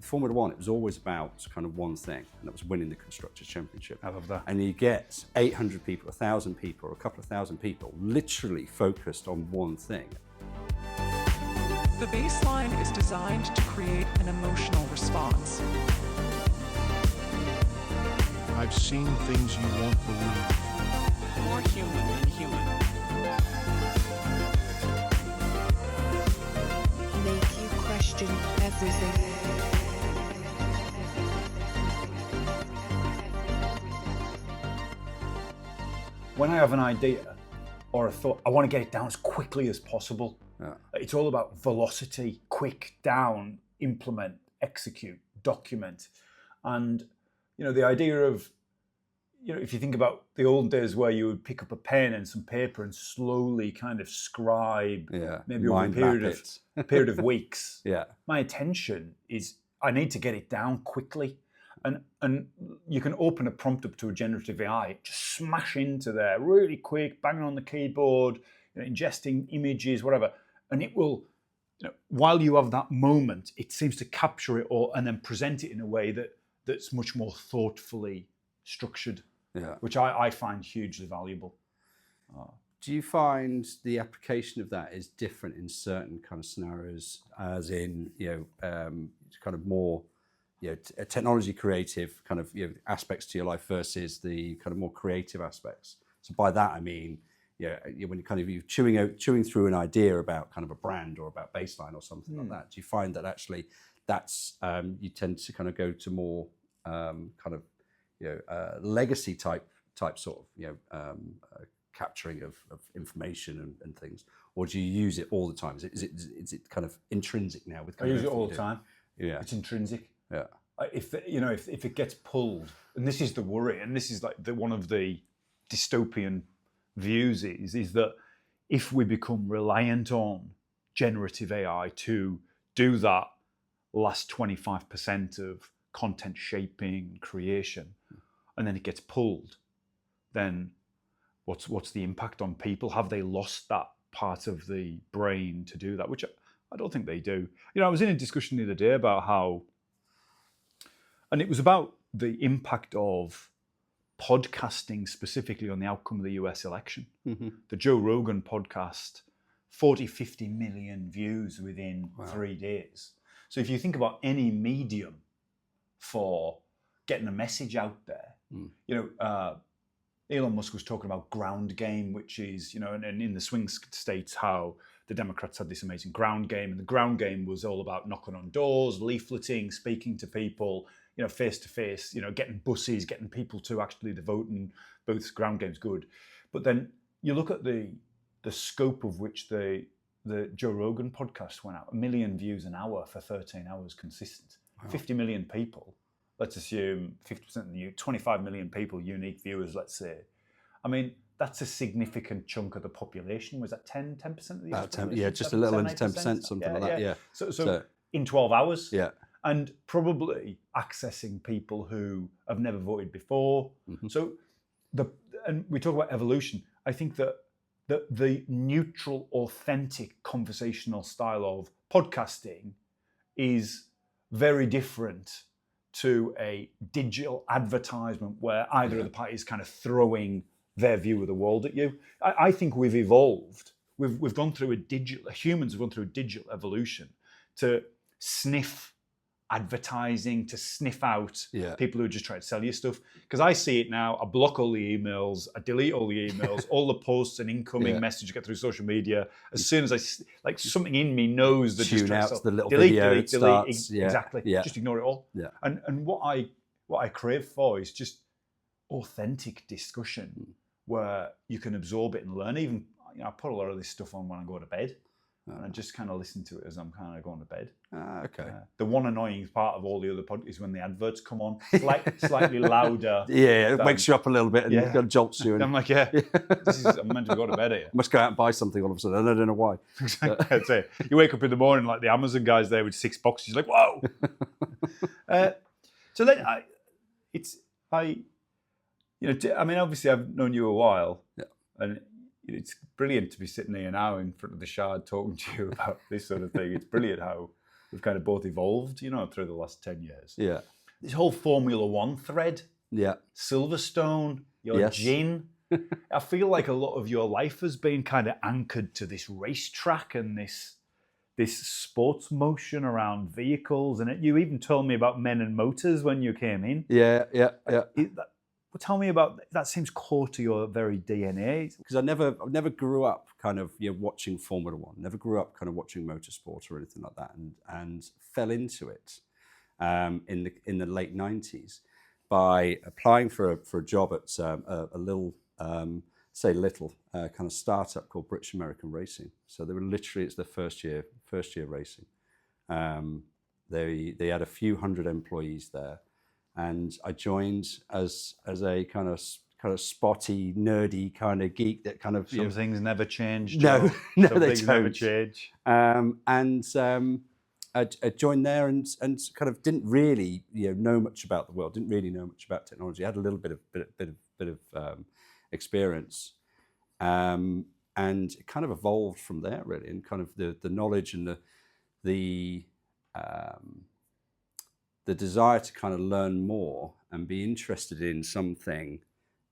Formula One, it was always about kind of one thing, and that was winning the Constructors Championship. I love that. And you get 800 people, 1,000 people, or a couple of thousand people literally focused on one thing. The baseline is designed to create an emotional response. I've seen things you won't believe. More human than human. Make you question everything. When I have an idea or a thought, I want to get it down as quickly as possible. Yeah. It's all about velocity, quick, down, implement, execute, document. And, the idea of, if you think about the old days where you would pick up a pen and some paper and slowly kind of scribe, maybe over a period of weeks. Yeah. My attention is, I need to get it down quickly. And you can open a prompt up to a generative AI, just smash into there really quick, banging on the keyboard, ingesting images, whatever. And it will, while you have that moment, it seems to capture it all and then present it in a way that's much more thoughtfully structured, which I find hugely valuable. Do you find the application of that is different in certain kind of scenarios, as in, kind of more, technology creative kind of aspects to your life versus the kind of more creative aspects? So by that I mean, when you're chewing through an idea about kind of a brand or about baseline or something like that, do you find that actually that's you tend to kind of go to more kind of legacy type sort of capturing of information and things, or do you use it all the time? Is it kind of intrinsic now? With I use it all the time. Yeah, it's intrinsic. Yeah. If it gets pulled, and this is the worry, and this is like one of the dystopian views is that if we become reliant on generative AI to do that last 25% of content shaping, creation, and then it gets pulled, then what's the impact on people? Have they lost that part of the brain to do that? Which I don't think they do. I was in a discussion the other day about how, and it was about the impact of podcasting specifically on the outcome of the US election. Mm-hmm. The Joe Rogan podcast, 50 million views within 3 days. So if you think about any medium for getting a message out there, Elon Musk was talking about ground game, which is, and in the swing states, how the Democrats had this amazing ground game. And the ground game was all about knocking on doors, leafleting, speaking to people, face to face, getting buses, getting people to actually the voting booths. Ground game's good. But then you look at the scope of which the Joe Rogan podcast went out, 1 million views an hour for 13 hours consistent. Wow. 50 million people. Let's assume 50% of the 25 million people, unique viewers, let's say. I mean, that's a significant chunk of the population. Was that 10% of the US population? Yeah, just a little under 10%, something like that, yeah. So in 12 hours. Yeah. And probably accessing people who have never voted before. Mm-hmm. So, and we talk about evolution. I think that the neutral, authentic conversational style of podcasting is very different to a digital advertisement where either of the parties kind of throwing their view of the world at you. I think we've evolved. We've gone through humans have gone through a digital evolution to sniff advertising, to sniff out people who are just trying to sell you stuff. Because I see it now, I block all the emails, I delete all the emails, all the posts and incoming messages get through social media. As soon as something in me knows that tune out the little delete, video delete, starts. Exactly. Yeah. Just ignore it all. Yeah. And what I crave for is just authentic discussion where you can absorb it and learn. Even I put a lot of this stuff on when I go to bed. And I just kind of listen to it as I'm kind of going to bed. Okay. The one annoying part of all the other podcasts is when the adverts come on, slightly louder. Yeah, it wakes you up a little bit and kind of jolts you. And I'm like, I'm meant to go to bed here. I must go out and buy something all of a sudden. I don't know why. Exactly. That's it. You wake up in the morning like the Amazon guys there with 6 boxes. You're like, whoa. So then obviously I've known you a while. Yeah. And it's brilliant to be sitting here now in front of the Shard talking to you about this sort of thing. It's brilliant how we've kind of both evolved, you know, through the last 10 years. Yeah. This whole Formula One thread, Yeah. Silverstone, your Yes. gin. I feel like a lot of your life has been kind of anchored to this racetrack and this sports motion around vehicles. And you even told me about Men and Motors when you came in. Yeah. Tell me about that. Seems core to your very DNA. Because I never grew up kind of watching Formula One. Never grew up kind of watching motorsport or anything like that, and fell into it in the late 90s by applying for a job at a little kind of startup called British American Racing. So they were literally, it's their first year racing. They had a few hundred employees there, and I joined as a kind of spotty, nerdy kind of geek that kind of Some things never change. No, Joe. no, Some they things don't. never change. I joined there and kind of didn't really know much about the world. Didn't really know much about technology. I had a little bit of experience, and it kind of evolved from there really. And kind of the knowledge and the desire to kind of learn more and be interested in something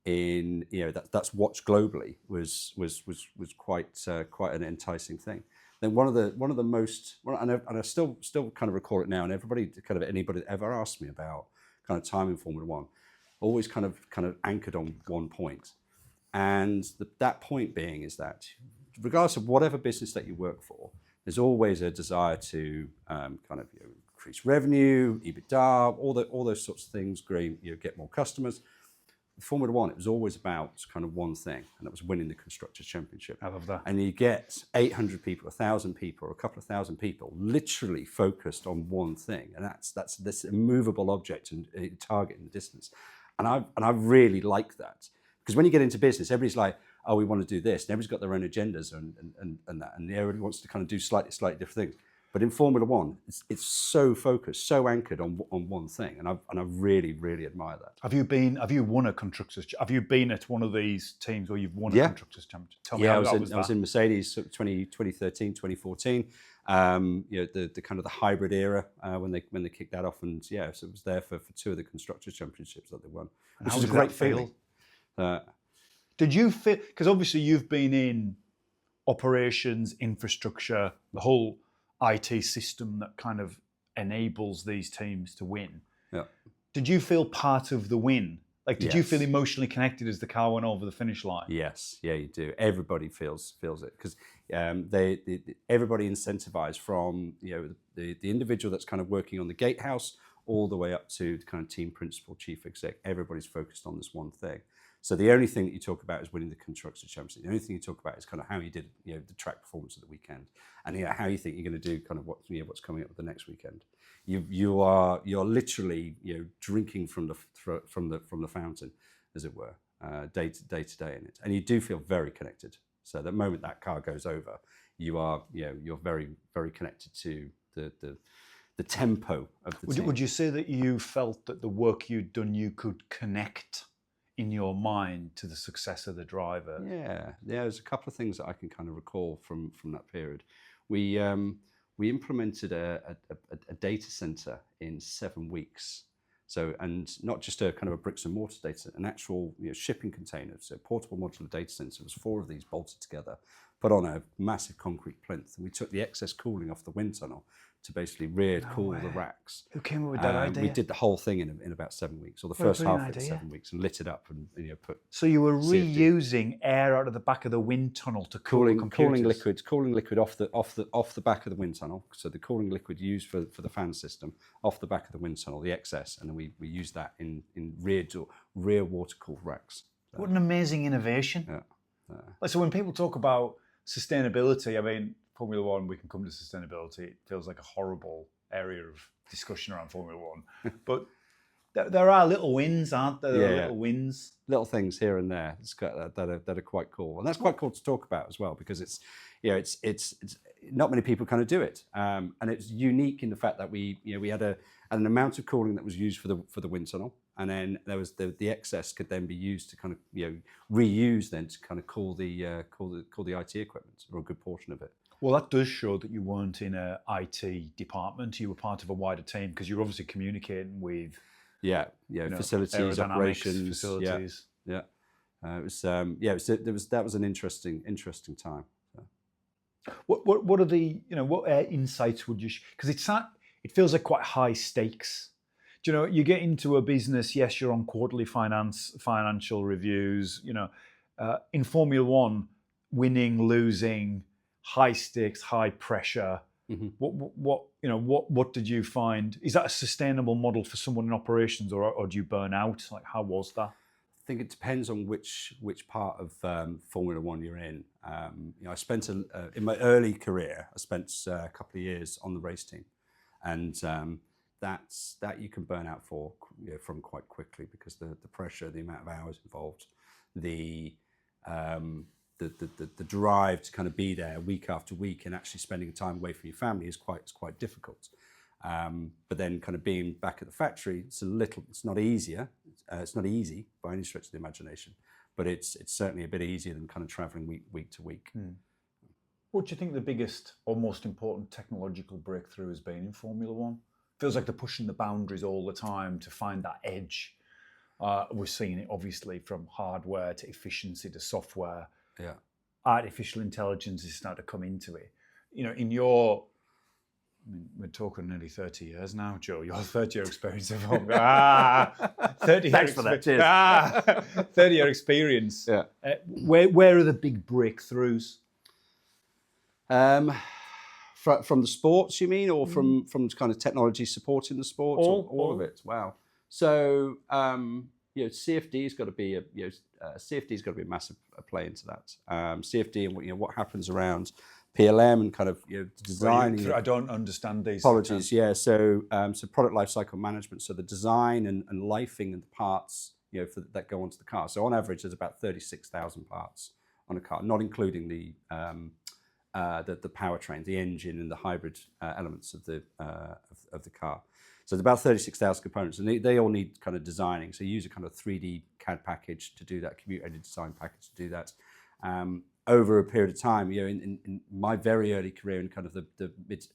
in that's watched globally was quite an enticing thing. Then one of the most, and I still kind of recall it now, and anybody that ever asked me about kind of time in Formula One, always kind of anchored on one point, and that point being is that regardless of whatever business that you work for, there's always a desire to increase revenue, EBITDA, all those sorts of things, get more customers. Formula One, it was always about kind of one thing, and that was winning the Constructors Championship. I love that. And you get 800 people, 1,000 people, or a couple of thousand people literally focused on one thing, and that's this immovable object and target in the distance. And I really like that, because when you get into business, everybody's like, oh, we want to do this, and everybody's got their own agendas and that, and everybody wants to kind of do slightly different things. But in Formula One, it's so focused, so anchored on one thing, and I really admire that. Have you won a constructors? Have you been at one of these teams where you've won a constructors championship? Tell me how that was. I was in Mercedes 2013, 2014. The kind of the hybrid era when they kicked that off, and so it was there for two of the constructors championships that they won, which was a great feeling. Did you feel? Because obviously you've been in operations, infrastructure, the whole IT system that kind of enables these teams to win. Yeah. Did you feel part of the win? Like, did you Yes. feel emotionally connected as the car went over the finish line? Yes, yeah, you do. Everybody feels it, because everybody incentivized from the individual that's kind of working on the gatehouse all the way up to the kind of team principal, chief exec. Everybody's focused on this one thing. So the only thing that you talk about is winning the Constructors Championship. The only thing you talk about is kind of how you did, the track performance of the weekend, and how you think you're going to do kind of what's coming up with the next weekend. You're literally drinking from the fountain, as it were, day to day in it, and you do feel very connected. So the moment that car goes over, you're very very connected to the tempo of the team. Would you say that you felt that the work you'd done, you could connect in your mind to the success of the driver? Yeah, there's a couple of things that I can kind of recall from that period. We implemented a data center in 7 weeks. So, and not just a kind of a bricks and mortar data center, an actual shipping container, so portable modular data center. It was 4 of these bolted together, put on a massive concrete plinth, and we took the excess cooling off the wind tunnel to basically cool the racks. Who came up with that idea? We did the whole thing in about 7 weeks, or the first half of it in 7 weeks, and lit it up and put. So you were CFD. reusing air out of the back of the wind tunnel to cool the computers. cooling liquid off the back of the wind tunnel. So the cooling liquid used for the fan system off the back of the wind tunnel, the excess, and then we used that in rear water cooled racks. So, What an amazing innovation! yeah. So when people talk about sustainability, I mean, Formula One, we can come to sustainability. It feels like a horrible area of discussion around Formula One, but there are little wins, aren't there? There are little wins, little things here and there that are quite cool, and that's quite cool to talk about as well, because it's not many people kind of do it, and it's unique in the fact that we had an amount of cooling that was used for the wind tunnel, and then there was the excess could then be used to kind of reuse then to kind of cool the IT equipment, or a good portion of it. Well, that does show that you weren't in a IT department. You were part of a wider team because you're obviously communicating with facilities, aerodynamics, operations, facilities. Yeah. It was that was an interesting time. So. What are the what insights would you? Because it feels like quite high stakes. Do you know, you get into a business? Yes, you're on quarterly financial reviews. In Formula One, winning, losing, high stakes, high pressure. Mm-hmm. What did you find? Is that a sustainable model for someone in operations, or do you burn out? Like, how was that? I think it depends on which part of Formula One you're in. I spent in my early career, I spent a couple of years on the race team, and that you can burn out from quite quickly because the pressure, the amount of hours involved, the drive to kind of be there week after week and actually spending time away from your family is quite difficult. But then kind of being back at the factory, it's not easier. It's not easy by any stretch of the imagination, but it's certainly a bit easier than kind of traveling week to week. What do you think the biggest or most important technological breakthrough has been in Formula One? Feels like they're pushing the boundaries all the time to find that edge. We're seeing it obviously from hardware to efficiency to software. Yeah. Artificial intelligence is starting to come into it. We're talking nearly 30 years now, Joe. Your 30-year experience of 30 Thanks for that. Cheers. 30-year experience. Yeah. Where are the big breakthroughs? From the sports, you mean, or from kind of technology supporting the sports? All of it. Wow. So CFD's got to be a massive play into that. CFD and what happens around PLM and kind of designing. I don't understand these. Apologies. Yeah. So product lifecycle management. So the design and lifing and the parts that go onto the car. So on average, there's about 36,000 parts on a car, not including the powertrain, the engine, and the hybrid elements of the car. So there's about 36,000 components, and they all need kind of designing. So you use a kind of 3D CAD package to do that, computer-aided design package to do that. Over a period of time, in my very early career in kind of the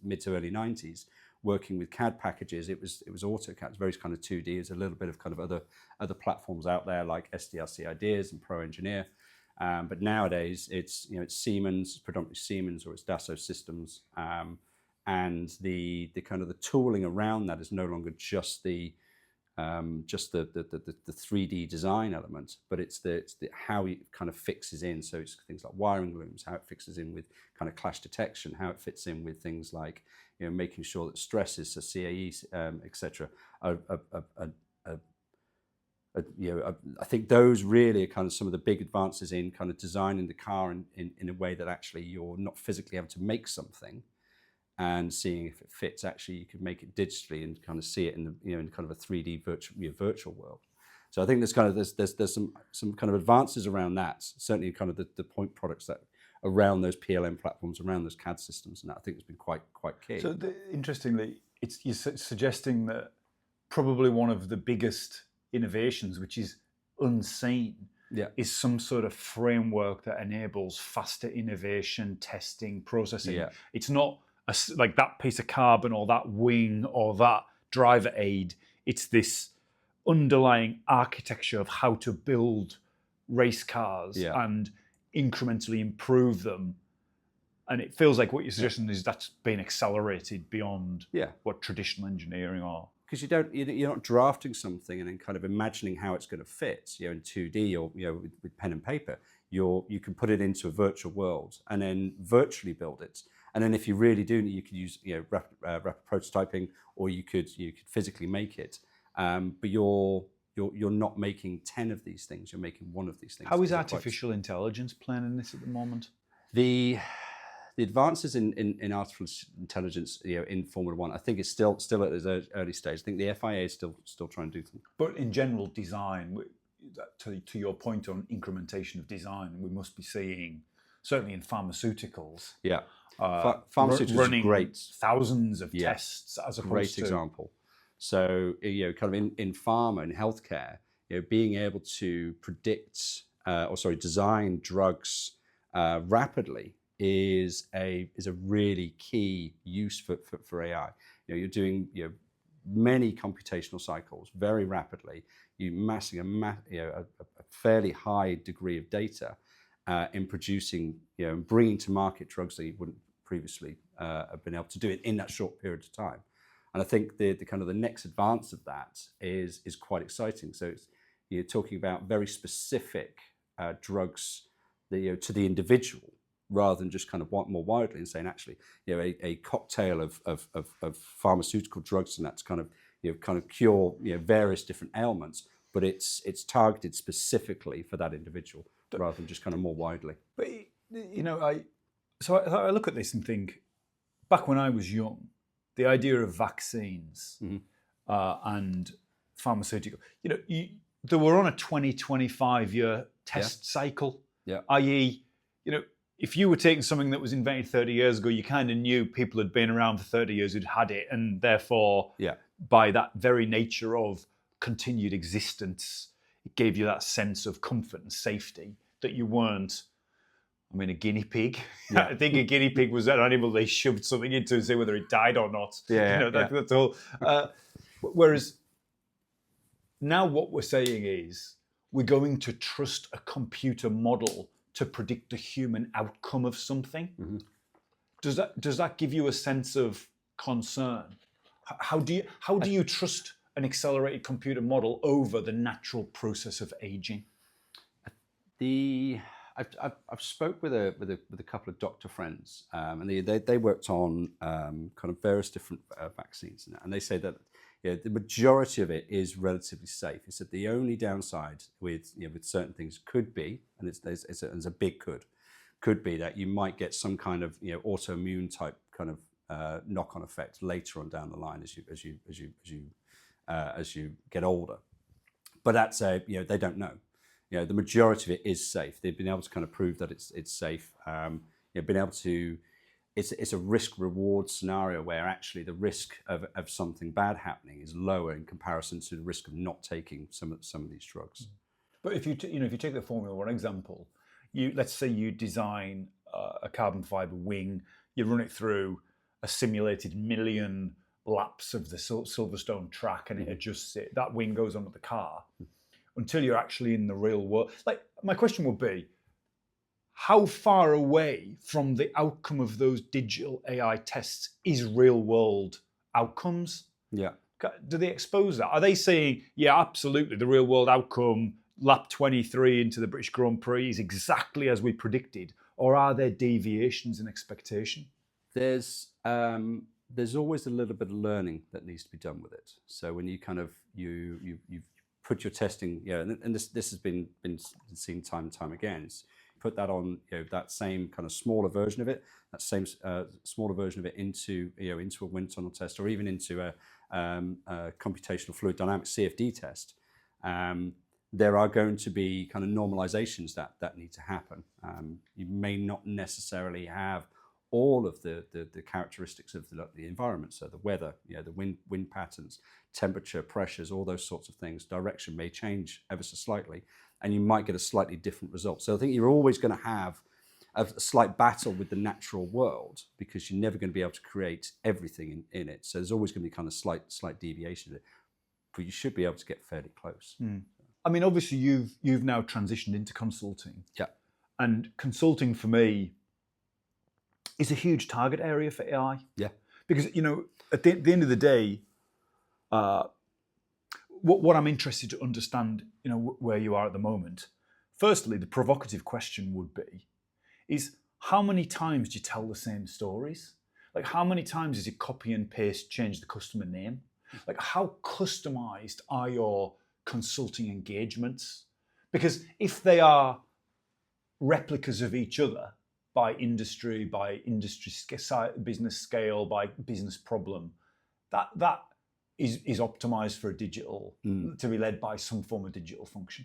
mid to early 90s, working with CAD packages, it was AutoCAD. It's very kind of 2D. There's a little bit of kind of other platforms out there like SDLC Ideas and Pro Engineer. But nowadays it's Siemens, predominantly Siemens, or it's Dassault Systems, and the kind of the tooling around that is no longer just the 3D design element, but it's the how it kind of fixes in. So it's things like wiring looms, how it fixes in with kind of clash detection, how it fits in with things like making sure that stresses, so CAE, etc. I think those really are kind of some of the big advances in kind of designing the car in a way that actually you're not physically able to make something and seeing if it fits. Actually, you could make it digitally and kind of see it in in kind of a 3D virtual world. So I think there's some kind of advances around that. Certainly, kind of the point products that around those PLM platforms, around those CAD systems, and that I think has been quite key. So interestingly, you're suggesting that probably one of the biggest innovations, which is unseen, is some sort of framework that enables faster innovation, testing, processing. Yeah. It's not like that piece of carbon or that wing or that driver aid. It's this underlying architecture of how to build race cars and incrementally improve them. And it feels like what you're suggesting is that's been accelerated beyond what traditional engineering are. Because you're not drafting something and then kind of imagining how it's going to fit, in 2D or with pen and paper. You can put it into a virtual world and then virtually build it. And then if you really do, you could use rapid prototyping, or you could physically make it. But you're not making 10 of these things. You're making one of these things. How is artificial intelligence playing in this at the moment? The advances in artificial intelligence, in Formula One, I think it's still at its early stage. I think the FIA is still trying to do something. But in general design, to your point on incrementation of design, we must be seeing, certainly in pharmaceuticals. Yeah, pharmaceuticals running great. Thousands of tests as opposed great to... example. So kind of in pharma and healthcare, being able to predict, design drugs rapidly is a really key use for AI. You're doing many computational cycles very rapidly. You're amassing a fairly high degree of data in producing, and bringing to market drugs that you wouldn't previously have been able to do it in that short period of time. And I think the kind of the next advance of that is quite exciting. So you're talking about very specific drugs to the individual, rather than just kind of more widely, and saying actually, a cocktail of pharmaceutical drugs, and that's kind of cure various different ailments, but it's targeted specifically for that individual, rather than just kind of more widely. But I look at this and think, back when I was young, the idea of vaccines and pharmaceutical, they were on a 20-25 year test cycle. Yeah. I.e., if you were taking something that was invented 30 years ago, you kind of knew people had been around for 30 years who'd had it, and therefore, by that very nature of continued existence, it gave you that sense of comfort and safety that you weren't. I mean, a guinea pig. Yeah. I think a guinea pig was an animal they shoved something into and say whether it died or not. That's all. Whereas now what we're saying is we're going to trust a computer model to predict the human outcome of something. Mm-hmm. Does that give you a sense of concern? How do you trust an accelerated computer model over the natural process of aging? I've spoke with a couple of doctor friends, and they worked on kind of various different vaccines, and they say that the majority of it is relatively safe. It's that the only downside with certain things could be, and it's a big could be that you might get some kind of autoimmune type kind of knock-on effect later on down the line as you get older. But that's they don't know. The majority of it is safe. They've been able to kind of prove that it's safe. Been able to. It's a risk-reward scenario where actually the risk of something bad happening is lower in comparison to the risk of not taking some of these drugs. But if you take the Formula One example, let's say you design a carbon fiber wing, you run it through a simulated 1 million laps of the Silverstone track, and it adjusts it. That wing goes onto the car. Until you're actually in the real world. Like, my question would be, how far away from the outcome of those digital AI tests is real world outcomes? Yeah. Do they expose that? Are they saying, yeah, absolutely, the real world outcome, lap 23 into the British Grand Prix is exactly as we predicted? Or are there deviations in expectation? There's always a little bit of learning that needs to be done with it. So when you kind of, you've put your testing, and this has been seen time and time again. It's put that on, that same kind of smaller version of it, that same smaller version of it into a wind tunnel test, or even into a computational fluid dynamics CFD test. There are going to be kind of normalizations that need to happen. You may not necessarily have all of the characteristics of the environment, so the weather, the wind patterns, temperature, pressures, all those sorts of things. Direction may change ever so slightly, and you might get a slightly different result. So I think you're always going to have a slight battle with the natural world, because you're never going to be able to create everything in it. So there's always going to be kind of slight deviation in it, but you should be able to get fairly close. I mean, obviously you've now transitioned into consulting. Yeah. And consulting for me is a huge target area for AI. Yeah. Because, at the end of the day, what I'm interested to understand, where you are at the moment, firstly, the provocative question would be, is how many times do you tell the same stories? Like, how many times is it copy and paste, change the customer name? Like, how customized are your consulting engagements? Because if they are replicas of each other, by industry business scale, by business problem, that is optimized for a digital, to be led by some form of digital function.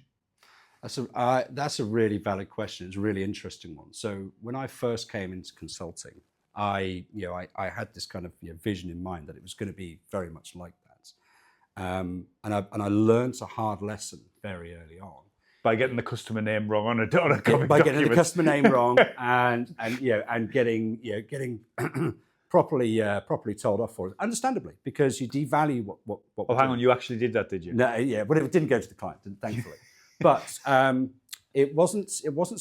That's a really valid question. It's a really interesting one. So when I first came into consulting, I had this kind of vision in mind that it was going to be very much like that, and I learned a hard lesson very early on. by getting the customer name wrong on a copy by getting the document. customer name wrong and getting properly told off for it, understandably, because you devalue what Oh, we're hang doing. on, you actually did that, did you? No, yeah, but it didn't go to the client, thankfully. But it wasn't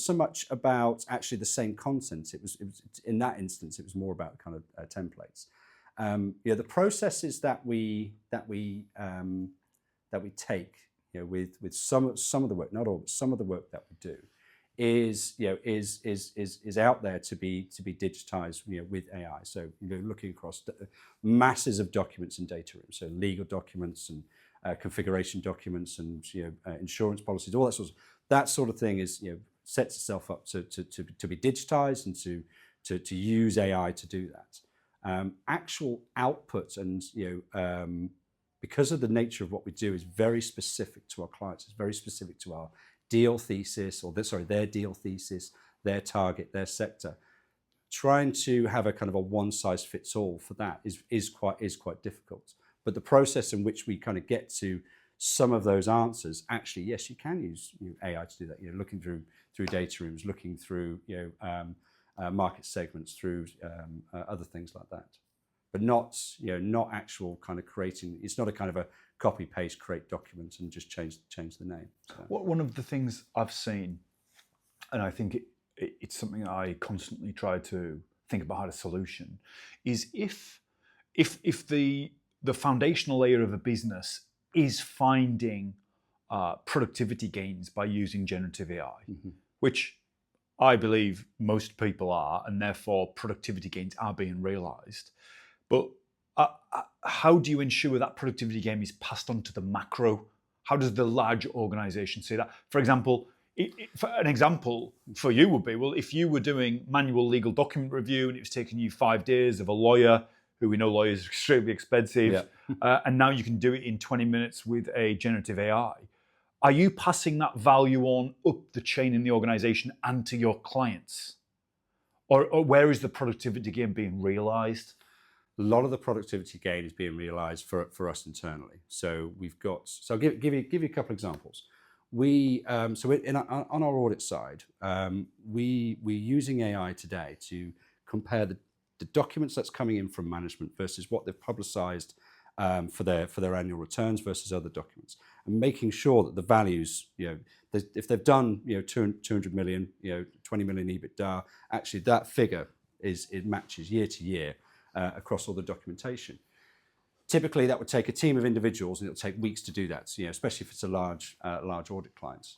so much about actually the same content. It was in that instance, it was more about kind of templates. The processes that we take, with some of the work, not all, but some of the work that we do, is out there to be digitized, with AI. So looking across masses of documents in data rooms, so legal documents and configuration documents and insurance policies, all that sort of thing is sets itself up to be digitized and to use AI to do that. Actual output and because of the nature of what we do is very specific to our clients. It's very specific to our deal thesis, their deal thesis, their target, their sector. Trying to have a kind of a one size fits all for that is quite difficult. But the process in which we kind of get to some of those answers, actually, yes, you can use AI to do that. Looking through data rooms, looking through market segments, through other things like that. But not actual kind of creating. It's not a kind of a copy paste create document and just change the name. So. One of the things I've seen, and I think it's something I constantly try to think about how to solution, is if the foundational layer of a business is finding productivity gains by using generative AI, which I believe most people are, and therefore productivity gains are being realized. But how do you ensure that productivity gain is passed on to the macro? How does the large organization see that? For example, an example for you would be, well, if you were doing manual legal document review and it was taking you 5 days of a lawyer, who we know lawyers are extremely expensive, and now you can do it in 20 minutes with a generative AI. Are you passing that value on up the chain in the organization and to your clients? Or where is the productivity gain being realized? A lot of the productivity gain is being realized for us internally. So I'll give you a couple of examples. On our audit side, we're using AI today to compare the documents that's coming in from management versus what they've publicized for their annual returns versus other documents, and making sure that the values, if they've done 200 million, 20 million EBITDA, actually that figure it matches year to year across all the documentation. Typically, that would take a team of individuals, and it'll take weeks to do that. Especially if it's a large audit client.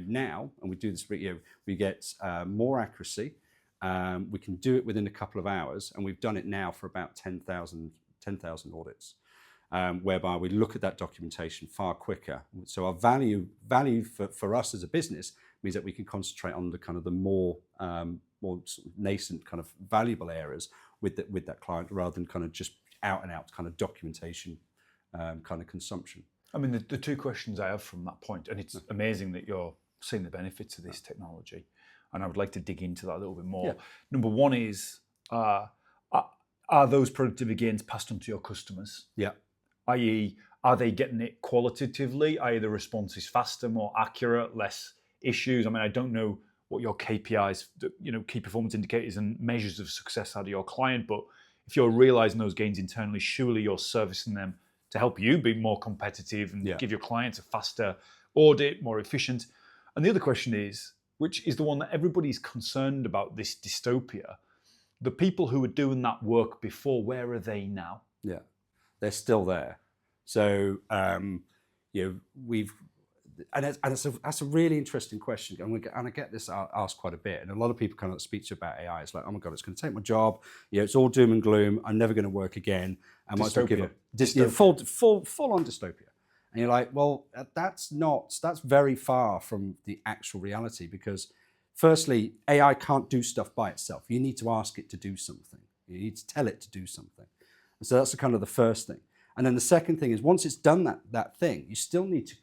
Now, and we do this, we get more accuracy. We can do it within a couple of hours, and we've done it now for about 10,000 audits, whereby we look at that documentation far quicker. So our value for us as a business means that we can concentrate on the kind of the more sort of nascent kind of valuable areas with that client, rather than kind of just out and out kind of documentation kind of consumption. I mean, the two questions I have from that point, and it's amazing that you're seeing the benefits of this technology, and I would like to dig into that a little bit more. Yeah. Number one is, are those productivity gains passed on to your customers? Yeah. I.e., are they getting it qualitatively? I.e., the response is faster, more accurate, less issues? I mean, I don't know what your KPIs, key performance indicators and measures of success are to your client, but if you're realizing those gains internally, surely you're servicing them to help you be more competitive and give your clients a faster audit, more efficient. And the other question is, which is the one that everybody's concerned about, this dystopia, the people who were doing that work before, where are they now? Yeah, they're still there. So that's a really interesting question, and I get this asked quite a bit, and a lot of people kind of speak to you about AI. It's like, oh my god, it's going to take my job. It's all doom and gloom. I'm never going to work again. I might as well give up. Full on dystopia. And you're like, well, that's very far from the actual reality, because firstly, AI can't do stuff by itself. You need to ask it to do something. You need to tell it to do something. And so that's kind of the first thing. And then the second thing is, once it's done that thing, you still need to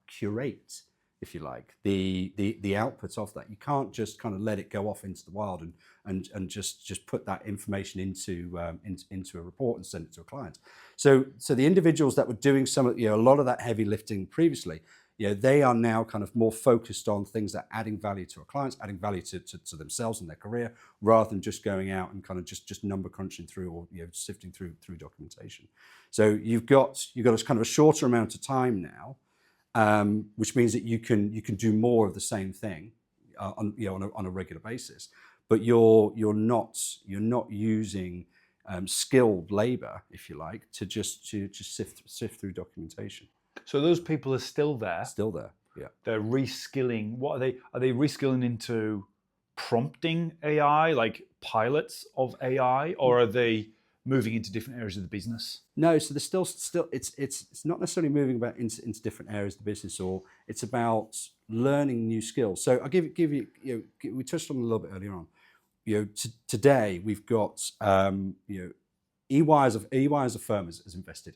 curate, if you like, the output of that. You can't just kind of let it go off into the wild and just put that information into a report and send it to a client. So the individuals that were doing a lot of that heavy lifting previously, they are now kind of more focused on things that are adding value to our clients, adding value to themselves and their career, rather than just going out and kind of just number crunching through or sifting through documentation. So you've got a kind of a shorter amount of time now, which means that you can do more of the same thing on a regular basis, but you're not using skilled labor, if you like, to just sift through documentation. So those people are still there. Still there, yeah. They're reskilling. What are they? Are they reskilling into prompting AI, like pilots of AI, or are they moving into different areas of the business? No, so there's still it's not necessarily moving about into different areas of the business, or it's about learning new skills. So I'll give you, we touched on it a little bit earlier on. Today we've got EY as a firm has invested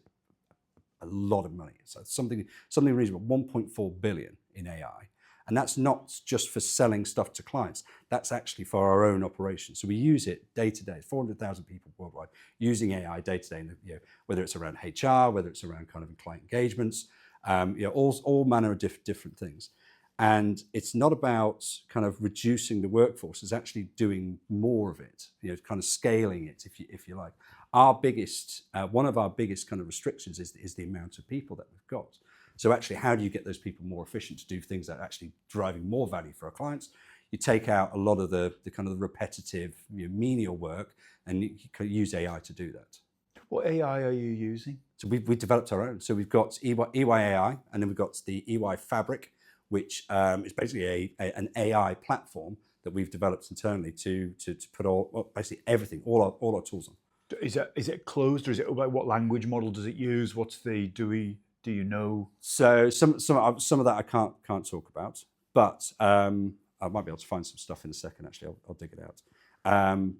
a lot of money. So something reasonable, 1.4 billion in AI. And that's not just for selling stuff to clients. That's actually for our own operations. So we use it day to day. 400,000 people worldwide using AI day to day. Whether it's around HR, whether it's around kind of client engagements, all manner of different things. And it's not about kind of reducing the workforce. It's actually doing more of it. Kind of scaling it, if you like. One of our biggest kind of restrictions is the amount of people that we've got. So actually, how do you get those people more efficient to do things that are actually driving more value for our clients? You take out a lot of the kind of repetitive, menial work, and you can use AI to do that. What AI are you using? So we developed our own. So we've got EY AI, and then we've got the EY Fabric, which is basically an AI platform that we've developed internally to put basically everything, all our tools on. Is it closed, or is it about what language model does it use? Do you know? So some of that I can't talk about, but I might be able to find some stuff in a second. Actually, I'll dig it out.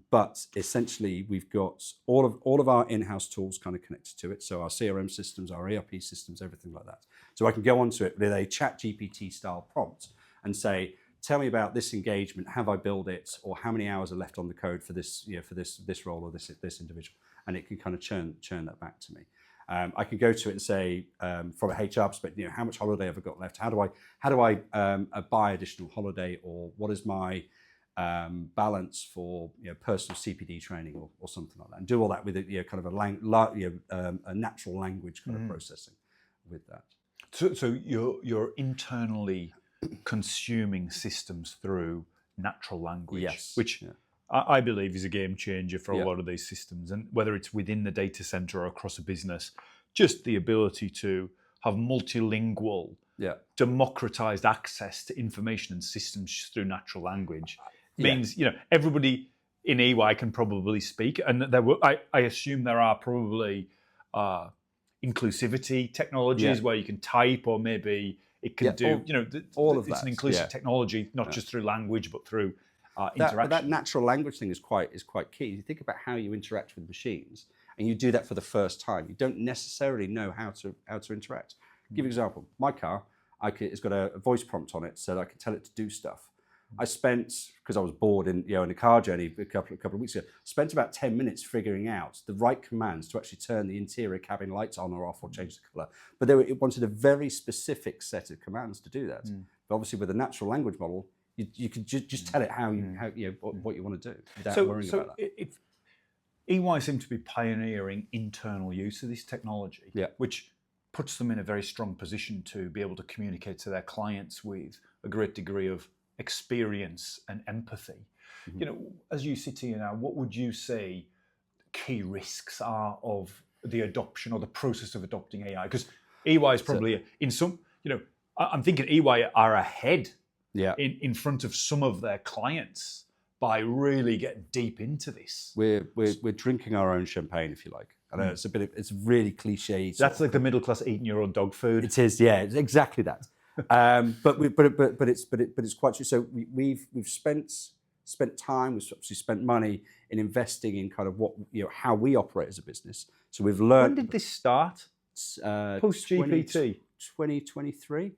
But essentially, we've got all of our in-house tools kind of connected to it. So our CRM systems, our ERP systems, everything like that. So I can go onto it with a ChatGPT style prompt and say, tell me about this engagement. Have I built it, or how many hours are left on the code for this, for this role or this individual? And it can kind of churn that back to me. I can go to it and say, from a HR perspective, how much holiday have I got left? How do I buy additional holiday, or what is my balance for personal CPD training or something like that, and do all that with kind of a natural language kind of processing with that. So you're internally consuming systems through natural language, yes, which I believe is a game changer for a lot of these systems. And whether it's within the data center or across a business, just the ability to have multilingual, democratized access to information and systems through natural language means, everybody in EY can probably speak. And I assume there are probably inclusivity technologies where you can type, or maybe it can do, all of it's that. an inclusive technology, not just through language, but through interaction. But that natural language thing is quite key. You think about how you interact with machines, and you do that for the first time. You don't necessarily know how to interact. Give you an example. My car, it's got a voice prompt on it, so that I can tell it to do stuff. I spent, because I was bored in a car journey a couple of weeks ago, spent about 10 minutes figuring out the right commands to actually turn the interior cabin lights on or off or change the colour. But it wanted a very specific set of commands to do that. But obviously, with a natural language model, you can just tell it what you want to do without worrying about that. EY seem to be pioneering internal use of this technology, which puts them in a very strong position to be able to communicate to their clients with a great degree of experience and empathy. As you sit here now, what would you say key risks are of the adoption or the process of adopting AI? Because EY is probably I'm thinking EY are ahead in front of some of their clients by really getting deep into this. We're drinking our own champagne, if you like. I know it's really cliche. That's like the middle class eating your own dog food. It is, it's exactly that. But it's quite true. So we've spent time, we've obviously spent money in investing in kind of what how we operate as a business. So we've learned. When did this start? Post GPT. 2023.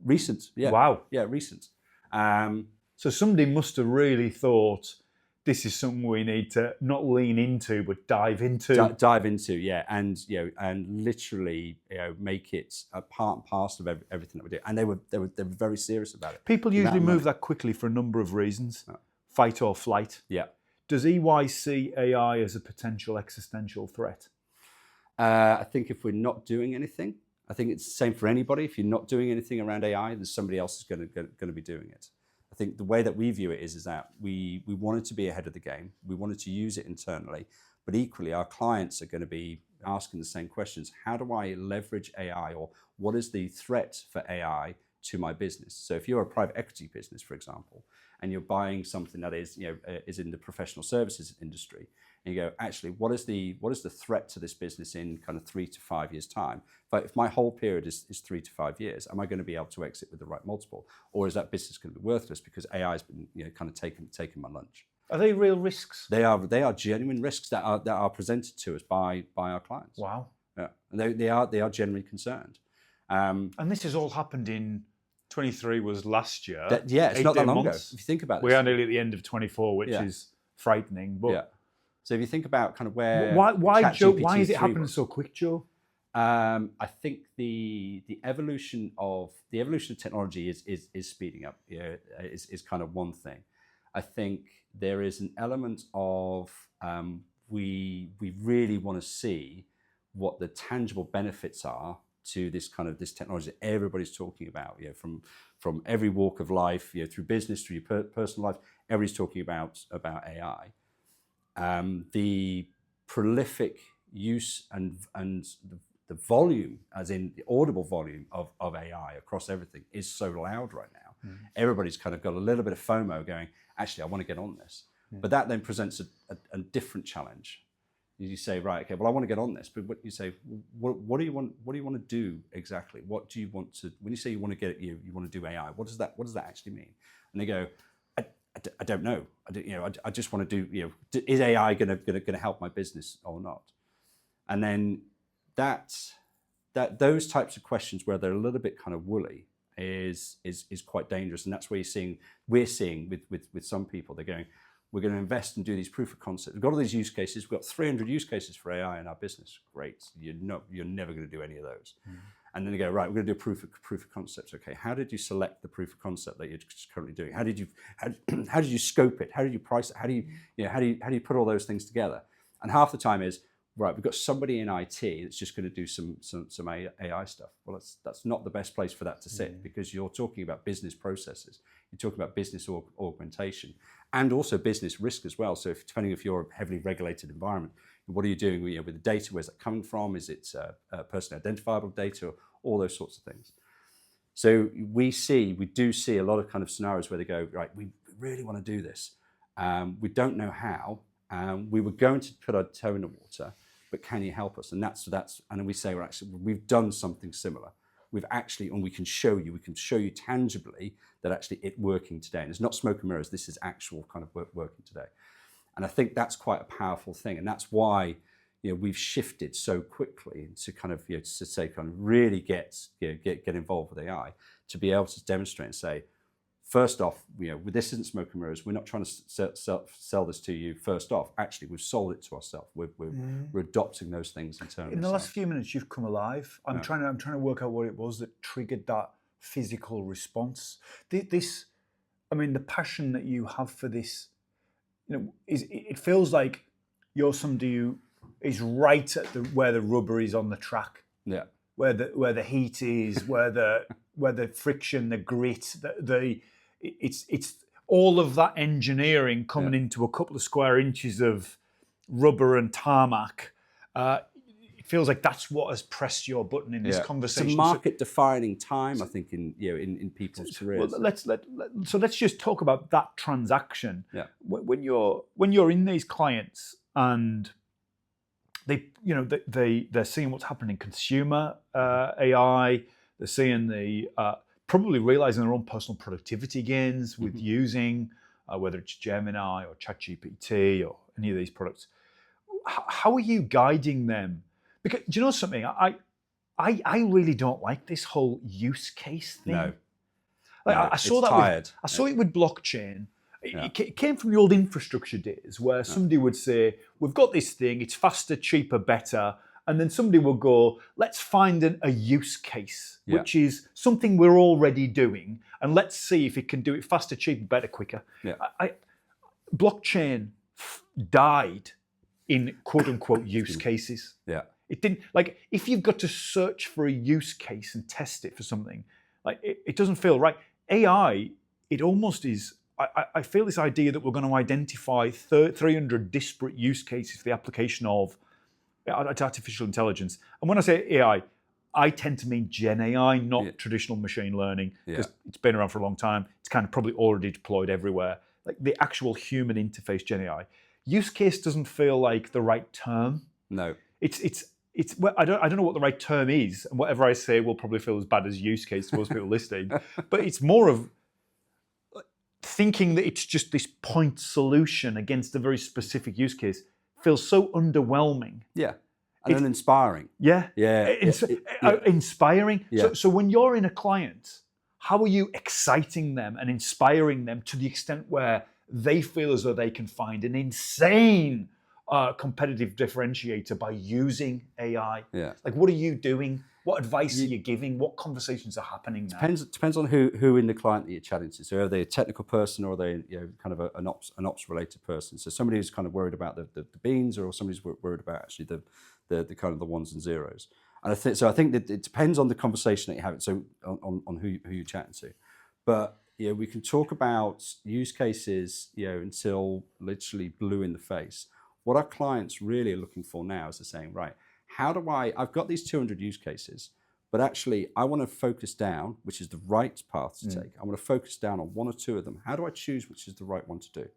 Recent. Yeah. Wow. Yeah, recent. So somebody must have really thought this is something we need to not lean into, but dive into. Dive into, yeah, and and literally, make it a part and parcel of everything that we do. And they were very serious about it. People usually move that quickly for a number of reasons: fight or flight. Yeah. Does EY see AI as a potential existential threat? I think if we're not doing anything, I think it's the same for anybody. If you're not doing anything around AI, then somebody else is going to be doing it. I think the way that we view it is that we wanted to be ahead of the game. We wanted to use it internally, but equally our clients are going to be asking the same questions. How do I leverage AI, or what is the threat for AI to my business? So if you're a private equity business, for example, and you're buying something that is is in the professional services industry, and you go, actually, what is the threat to this business in kind of 3 to 5 years' time? But if my whole period is 3 to 5 years, am I going to be able to exit with the right multiple, or is that business going to be worthless because AI has been kind of taken my lunch? Are they real risks? They are genuine risks that are presented to us by our clients. Wow. Yeah, and they are genuinely concerned. And this has all happened in 23 was last year. It's not that long ago. If you think about it, we are nearly at the end of 24, which is frightening. But so if you think about kind of where why Joe? Why is it GPT-3 happening so quick, Joe? I think the evolution of technology is speeding up. Is kind of one thing. I think there is an element of we really want to see what the tangible benefits are to this technology that everybody's talking about. From every walk of life, through business, through your personal life, everybody's talking about AI. The prolific use and the volume, as in the audible volume of AI across everything, is so loud right now. Everybody's kind of got a little bit of FOMO going, actually, I want to get on this. But that then presents a different challenge. You say, right, okay, well, I want to get on this, but what you say, what do you want to do exactly? What do you want to, when you say you want to get it, you want to do AI, what does that actually mean? And they go, I don't know. I just want to do, is AI going to help my business or not? And then those types of questions where they're a little bit kind of woolly is quite dangerous. And that's where we're seeing with some people, they're going, we're going to invest and do these proof of concepts. We've got all these use cases. We've got 300 use cases for AI in our business. Great. You're never going to do any of those. And then they go, right, we're going to do a proof of concepts. Okay, how did you select the proof of concept that you're currently doing? How did you scope it? How did you price it? How do you put all those things together? And half the time is, right, we've got somebody in IT that's just going to do some AI stuff. Well, that's not the best place for that to sit, because you're talking about business processes. You're talking about business augmentation and also business risk as well. So depending if you're a heavily regulated environment, what are you doing with the data? Where's that coming from? Is it personally identifiable data? All those sorts of things. So we do see a lot of kind of scenarios where they go, right, we really want to do this. We don't know how. We were going to put our toe in the water, but can you help us? And that's and then we say, well, actually, we've done something similar. We've actually, and we can show you tangibly that actually it's working today. And it's not smoke and mirrors. This is actual kind of working today. And I think that's quite a powerful thing. And that's why we've shifted so quickly to kind of to say kind of really get involved with AI, to be able to demonstrate and say, first off, this isn't smoke and mirrors. We're not trying to sell this to you. First off, actually, we've sold it to ourselves. We're adopting those things internally. In the last few minutes, you've come alive. I'm trying to work out what it was that triggered that physical response. This, I mean, the passion that you have for this, it feels like you're somebody who is right at where the rubber is on the track. Yeah. Where the heat is, where the friction, the grit, it's all of that engineering coming into a couple of square inches of rubber and tarmac. It feels like that's what has pressed your button in this conversation. It's a market-defining time, I think, in people's careers. Well, let's just talk about that transaction. Yeah. When you're in these clients and they're seeing what's happening in consumer AI. They're seeing probably realizing their own personal productivity gains with using whether it's Gemini or ChatGPT or any of these products. How are you guiding them? Because do you know something? I really don't like this whole use case thing. No. I saw that. I saw it with blockchain. It came from the old infrastructure days where somebody would say, we've got this thing, it's faster, cheaper, better. And then somebody will go, let's find a use case, which is something we're already doing. And let's see if it can do it faster, cheaper, better, quicker. Yeah. Blockchain died in quote unquote use cases. Yeah. It didn't, like, if you've got to search for a use case and test it for something, like, it doesn't feel right. AI, it almost is, I feel this idea that we're going to identify 300 disparate use cases for the application of artificial intelligence. And when I say AI, I tend to mean Gen AI, not traditional machine learning, because it's been around for a long time. It's kind of probably already deployed everywhere. Like the actual human interface Gen AI. Use case doesn't feel like the right term. No. It's well, I don't know what the right term is, and whatever I say will probably feel as bad as use case to most people listening. But it's more of thinking that it's just this point solution against a very specific use case feels so underwhelming. Yeah. And then inspiring. Yeah. Yeah. Inspiring. Yeah. So when you're in a client, how are you exciting them and inspiring them to the extent where they feel as though they can find an insane competitive differentiator by using AI? Yeah. Like, what are you doing? What advice are you giving? What conversations are happening now? Depends on who in the client that you're chatting to. So are they a technical person or are they kind of an ops related person? So somebody who's kind of worried about the beans, or somebody's worried about actually the kind of the ones and zeros. And I think that it depends on the conversation that you're having. So on who you're chatting to, but we can talk about use cases until literally blue in the face. What our clients really are looking for now is they're saying, right, how do I've got these 200 use cases, but actually I want to focus down, which is the right path to take. I want to focus down on one or two of them. How do I choose which is the right one to do?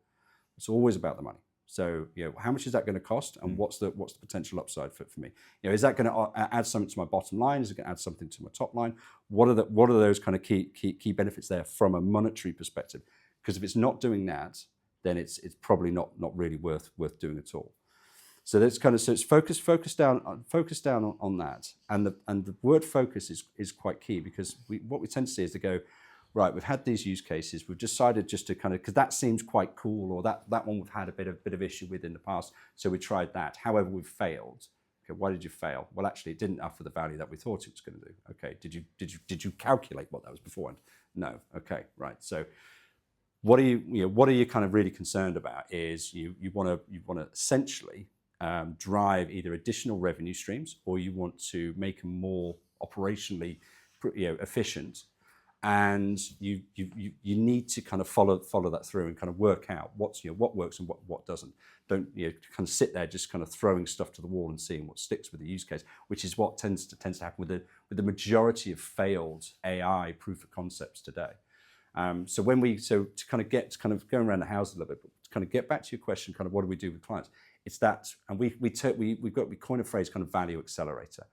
It's always about the money. So, how much is that going to cost, and what's the potential upside for me? Is that going to add something to my bottom line? Is it going to add something to my top line? What are those kind of key benefits there from a monetary perspective? Because if it's not doing that, then it's probably not really worth doing at all. So that's kind of it's focus down on that, and the word focus is quite key, because what we tend to see is to go, right, we've had these use cases, we've decided just to kind of, because that seems quite cool, or that one we've had a bit of issue with in the past, so we tried that. However, we've failed. Okay, why did you fail? Well, actually, it didn't offer the value that we thought it was going to do. Okay, did you calculate what that was beforehand? No. Okay, right. So what are you kind of really concerned about is you want to essentially drive either additional revenue streams, or you want to make them more operationally efficient, and you need to kind of follow that through and kind of work out what works and what doesn't. Don't kind of sit there just kind of throwing stuff to the wall and seeing what sticks with the use case, which is what tends to happen with the majority of failed AI proof of concepts today. So to kind of going around the house a little bit, but to kind of get back to your question, kind of what do we do with clients? It's that, and we coin a phrase, kind of value accelerator.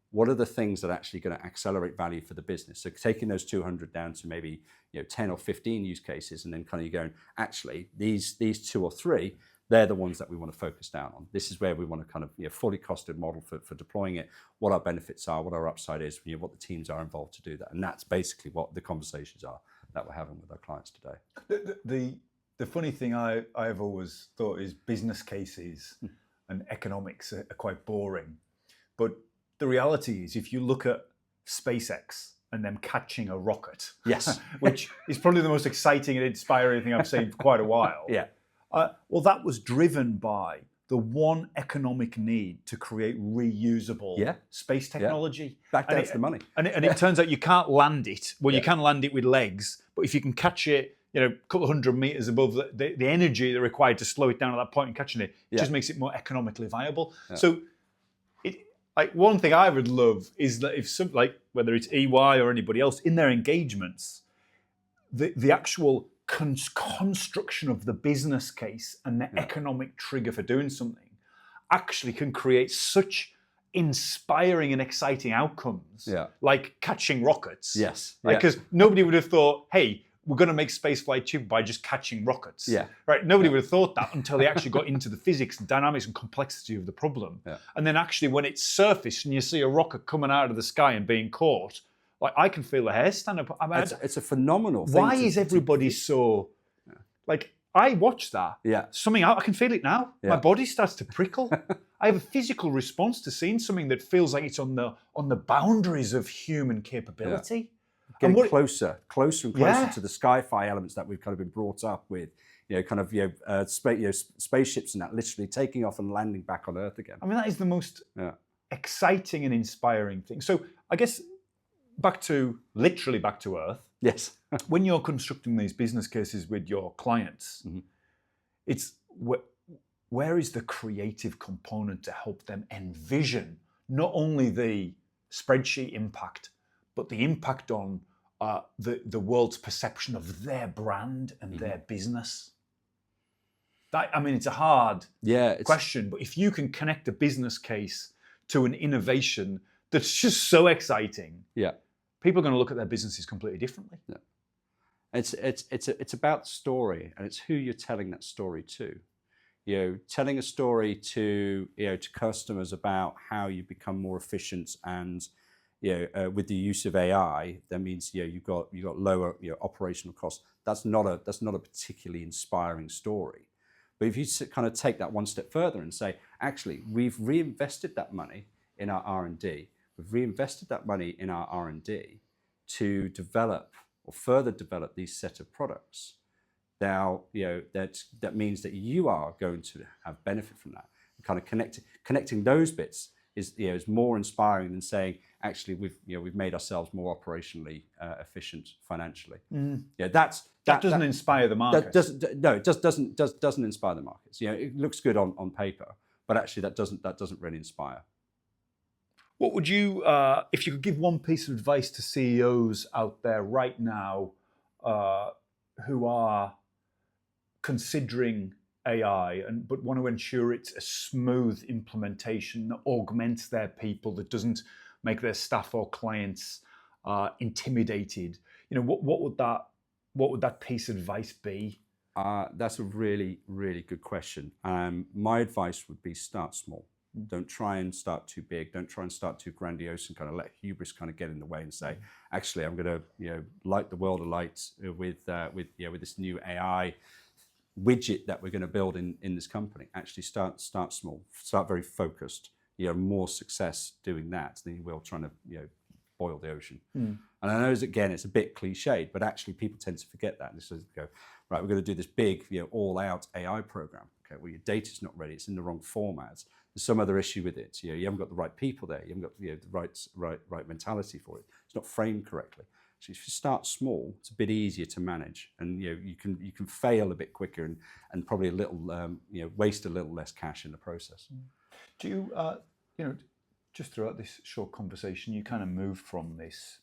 What are the things that are actually going to accelerate value for the business? So taking those 200 down to maybe 10 or 15 use cases, and then kind of you going, actually these 2 or 3, they're the ones that we want to focus down on. This is where we want to kind of fully costed model for deploying it, what our benefits are, what our upside is, what the teams are involved to do that, and that's basically what the conversations are that we're having with our clients today. The funny thing I've always thought is business cases and economics are quite boring. But the reality is, if you look at SpaceX and them catching a rocket, yes, which is probably the most exciting and inspiring thing I've seen for quite a while. Yeah. Well, that was driven by the one economic need to create reusable space technology. Back down to the money. And it turns out you can't land it. Well, you can land it with legs, but if you can catch it, a couple of 100 meters above the energy they're required to slow it down at that point and catching it, just makes it more economically viable. Yeah. So, one thing I would love is that if whether it's EY or anybody else in their engagements, the actual construction of the business case and the economic trigger for doing something actually can create such inspiring and exciting outcomes, like catching rockets. Yes, because nobody would have thought, hey, we're going to make spaceflight cheaper by just catching rockets. Yeah. Right? Nobody would have thought that until they actually got into the physics and dynamics and complexity of the problem. Yeah. And then actually when it's surfaced and you see a rocket coming out of the sky and being caught, I can feel the hair stand up. It's a phenomenal thing. Why is everybody so... I watch that. Yeah. Something out, I can feel it now. Yeah. My body starts to prickle. I have a physical response to seeing something that feels like it's on the boundaries of human capability. Getting And closer and closer Yeah. to the sci-fi elements that we've kind of been brought up with, spaceships and that literally taking off and landing back on Earth again. I mean, that is the most exciting and inspiring thing. So I guess literally back to Earth. Yes. When you're constructing these business cases with your clients, it's where is the creative component to help them envision not only the spreadsheet impact, but the impact on the world's perception of their brand and their business? It's a hard question, but if you can connect a business case to an innovation that's just so exciting, people are going to look at their businesses completely differently. Yeah. It's about story, and it's who you're telling that story to. Telling a story to customers about how you become more efficient, and with the use of AI, that means you've got lower operational costs. That's not a particularly inspiring story. But if you kind of take that one step further and say, actually, we've reinvested that money in our R&D. We've reinvested that money in our R&D to develop or further develop these set of products. Now, that means that you are going to have benefit from that. Kind of connecting those bits is more inspiring than saying, actually, we've made ourselves more operationally efficient financially. That doesn't inspire the market. It doesn't inspire the markets. It looks good on paper, but actually that doesn't really inspire. What would you, if you could give one piece of advice to CEOs out there right now who are considering AI but want to ensure it's a smooth implementation that augments their people, that doesn't make their staff or clients intimidated? What would that piece of advice be? That's a really, really good question. My advice would be start small. Don't try and start too big. Don't try and start too grandiose and kind of let hubris kind of get in the way and say, actually, I'm going to light the world alight with this new AI widget that we're going to build in this company. Actually, start small. Start very focused. More success doing that than you will trying to boil the ocean. And I know, again, it's a bit cliched, but actually people tend to forget that. And so go, right, we're going to do this big, all-out AI program. Okay, well, your data's not ready. It's in the wrong format. There's some other issue with it. You haven't got the right people there. You haven't got the right mentality for it. It's not framed correctly. So if you start small, it's a bit easier to manage, and you can fail a bit quicker and probably a little waste a little less cash in the process. Do you just throughout this short conversation, you kind of move from this,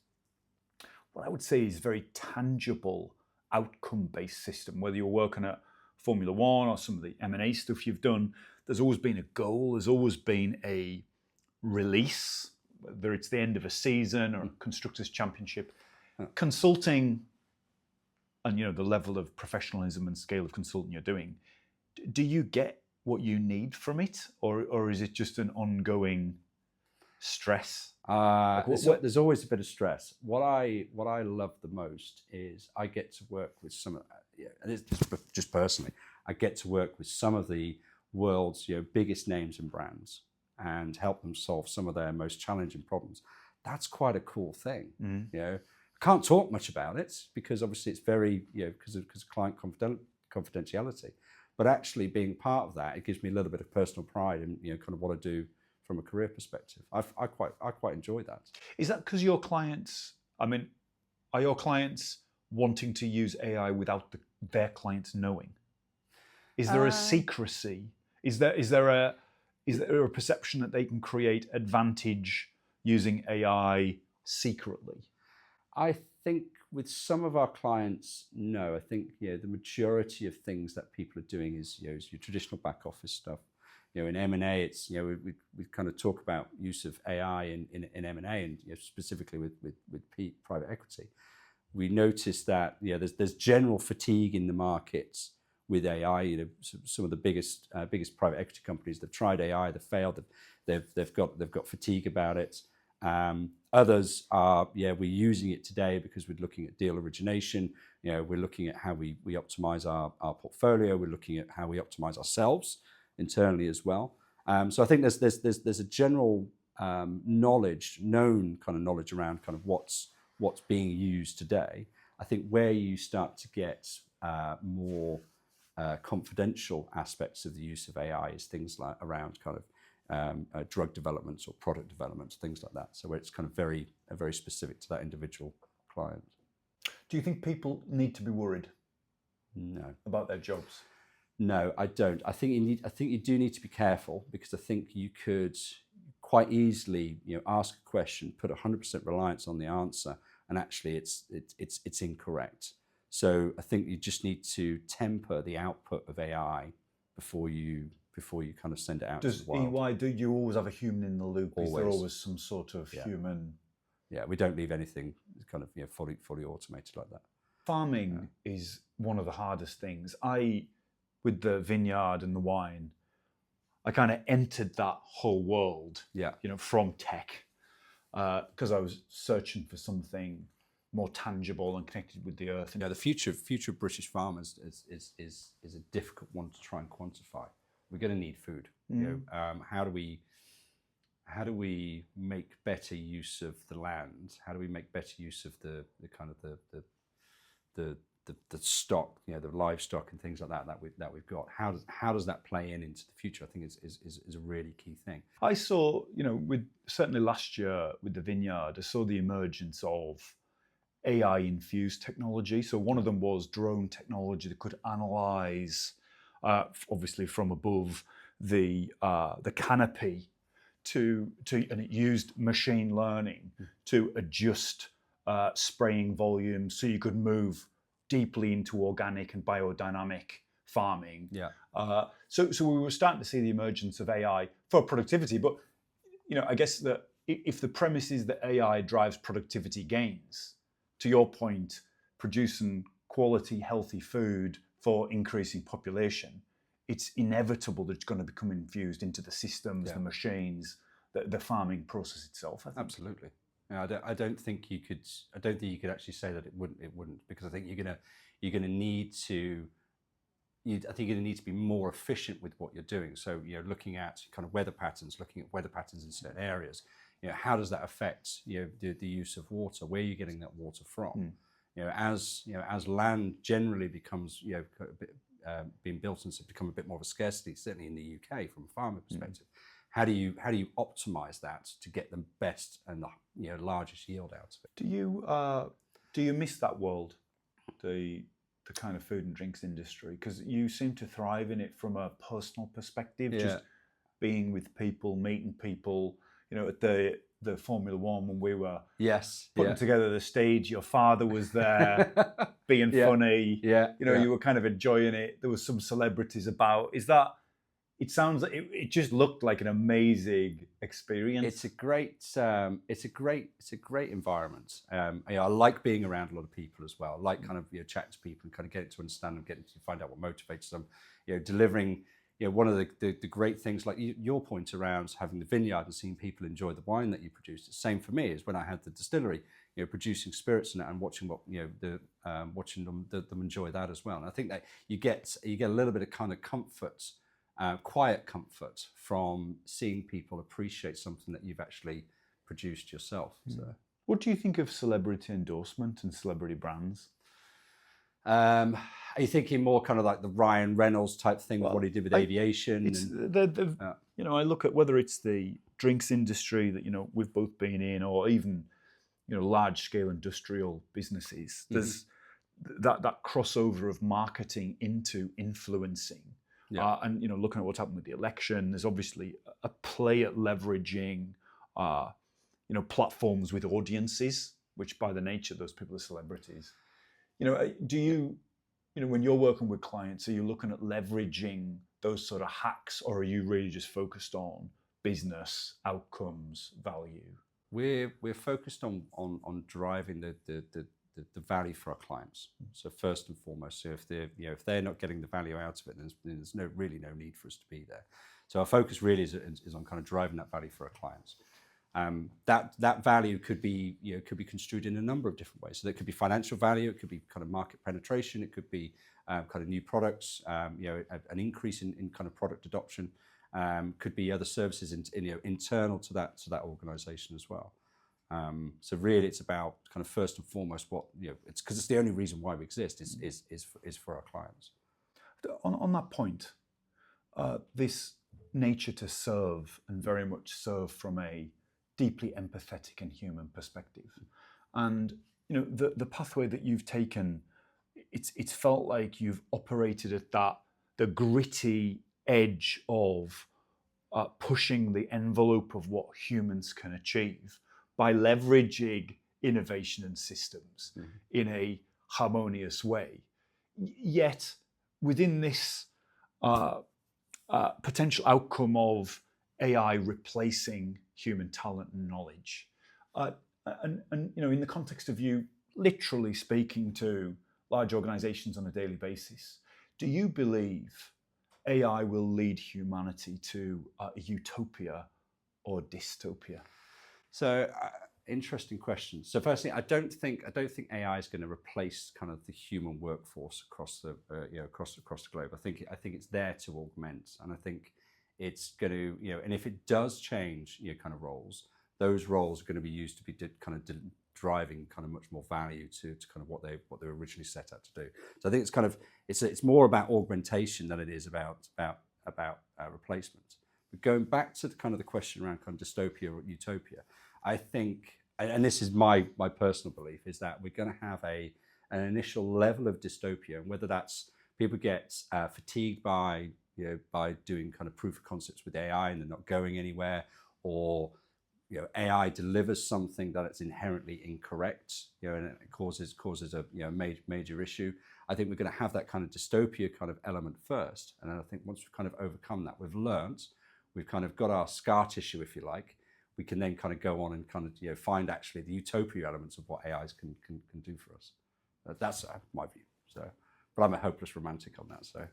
what I would say is very tangible outcome-based system, whether you're working at Formula One or some of the M&A stuff you've done. There's always been a goal. There's always been a release, whether it's the end of a season or a Constructors Championship. Consulting and the level of professionalism and scale of consulting you're doing, do you get what you need from it, or is it just an ongoing stress? There's always a bit of stress. What I love the most is I get to work with some, and it's just personally, I get to work with some of the world's biggest names and brands and help them solve some of their most challenging problems. That's quite a cool thing. I can't talk much about it because obviously it's very because of client confidentiality. But actually being part of that, it gives me a little bit of personal pride in kind of what I do from a career perspective. I quite enjoy that. Is that because your clients? Are your clients wanting to use AI without their clients knowing? Is there a secrecy? Is there a perception that they can create advantage using AI secretly? I think with some of our clients, no. I think the majority of things that people are doing is your traditional back office stuff. In M&A, it's we kind of talk about use of AI in M&A and specifically with private equity. We notice that there's general fatigue in the markets with AI. Some of the biggest private equity companies, they've tried AI, they've failed, they've got fatigue about it. Others are, we're using it today because we're looking at deal origination. We're looking at how we optimize our portfolio. We're looking at how we optimize ourselves internally as well. So I think there's a general known kind of knowledge around kind of what's being used today. I think where you start to get more confidential aspects of the use of AI is things like around kind of drug developments or product developments, things like that. So where it's kind of very specific to that individual client. Do you think people need to be worried? No. About their jobs? No, I don't. I think you do need to be careful, because I think you could quite easily, ask a question, put 100% reliance on the answer, and actually it's incorrect. So I think you just need to temper the output of AI before you kind of send it out to the world. EY, do you always have a human in the loop? Always. Is there always some sort of human? Yeah, we don't leave anything kind of fully automated like that. Farming is one of the hardest things. With the vineyard and the wine, I kind of entered that whole world, from tech, because I was searching for something more tangible and connected with the earth. The future of British farmers is a difficult one to try and quantify. We're going to need food. How do we make better use of the land? How do we make better use of the kind of the stock, the livestock and things like that we've got? How does that play into the future? I think is a really key thing. I saw, certainly last year with the vineyard, I saw the emergence of AI-infused technology. So one of them was drone technology that could analyze, obviously from above, the canopy and it used machine learning to adjust spraying volumes, so you could move deeply into organic and biodynamic farming. So we were starting to see the emergence of AI for productivity. But I guess that if the premise is that AI drives productivity gains, to your point, producing quality, healthy food for increasing population, it's inevitable that it's going to become infused into the systems, the machines, the farming process itself. I think. Absolutely. I don't think you could actually say that it wouldn't, because I think you're going to need to be more efficient with what you're doing. So looking at kind of weather patterns in certain areas. How does that affect the use of water? Where are you getting that water from? As land generally becomes being built and become a bit more of a scarcity, certainly in the UK from a farmer perspective. How do you optimize that to get the best and the largest yield out of it? Do you miss that world, the kind of food and drinks industry? Because you seem to thrive in it from a personal perspective, just being with people, meeting people. At the Formula One, when we were putting together the stage, your father was there being funny. You were kind of enjoying it. There was some celebrities about. It sounds like it just looked like an amazing experience. It's a great environment. I like being around a lot of people as well. I like kind of chatting to people and kind of getting to understand them, getting to find out what motivates them. Delivering. One of the great things, like your point around having the vineyard and seeing people enjoy the wine that you produce. The same for me is when I had the distillery, producing spirits and watching what watching them enjoy that as well. And I think that you get a little bit of kind of comfort. Quiet comfort from seeing people appreciate something that you've actually produced yourself. So. What do you think of celebrity endorsement and celebrity brands? Are you thinking more kind of like the Ryan Reynolds type thing, what he did with aviation? I look at whether it's the drinks industry that we've both been in, or even large scale industrial businesses. There's that crossover of marketing into influencing. And looking at what's happened with the election, there's obviously a play at leveraging platforms with audiences, which by the nature those people are celebrities. Do you when you're working with clients, are you looking at leveraging those sort of hacks, or are you really just focused on business outcomes, value? We're focused on driving the value for our clients. So first and foremost, so if they're not getting the value out of it, then there's really no need for us to be there. So our focus really is on kind of driving that value for our clients. That value could be construed in a number of different ways. So that could be financial value, it could be kind of market penetration, it could be kind of new products, an increase in kind of product adoption, could be other services internal to that organisation as well. So really, it's about kind of first and foremost what it's because it's the only reason why we exist is for our clients. On that point, this nature to serve and very much serve from a deeply empathetic and human perspective, and the pathway that you've taken, it's felt like you've operated at the gritty edge of pushing the envelope of what humans can achieve by leveraging innovation and systems in a harmonious way. Yet within this potential outcome of AI replacing human talent and knowledge, and in the context of you literally speaking to large organizations on a daily basis, do you believe AI will lead humanity to a utopia or dystopia? So interesting question. So firstly, I don't think AI is going to replace kind of the human workforce across the across the globe. I think it's there to augment, and I think it's going to and if it does change kind of roles, those roles are going to be used to be driving kind of much more value to kind of what they were originally set out to do. So I think it's more about augmentation than it is about replacement. But going back to the question around kind of dystopia or utopia, I think, and this is my personal belief, is that we're going to have an initial level of dystopia, and whether that's people get fatigued by doing kind of proof of concepts with AI and they're not going anywhere, or AI delivers something that it's inherently incorrect, and it causes a major issue. I think we're going to have that kind of dystopia kind of element first, and then I think once we've kind of overcome that, we've kind of got our scar tissue, if you like. We can then kind of go on and kind of find actually the utopia elements of what AIs can do for us. That's my view. So, but I'm a hopeless romantic on that. So.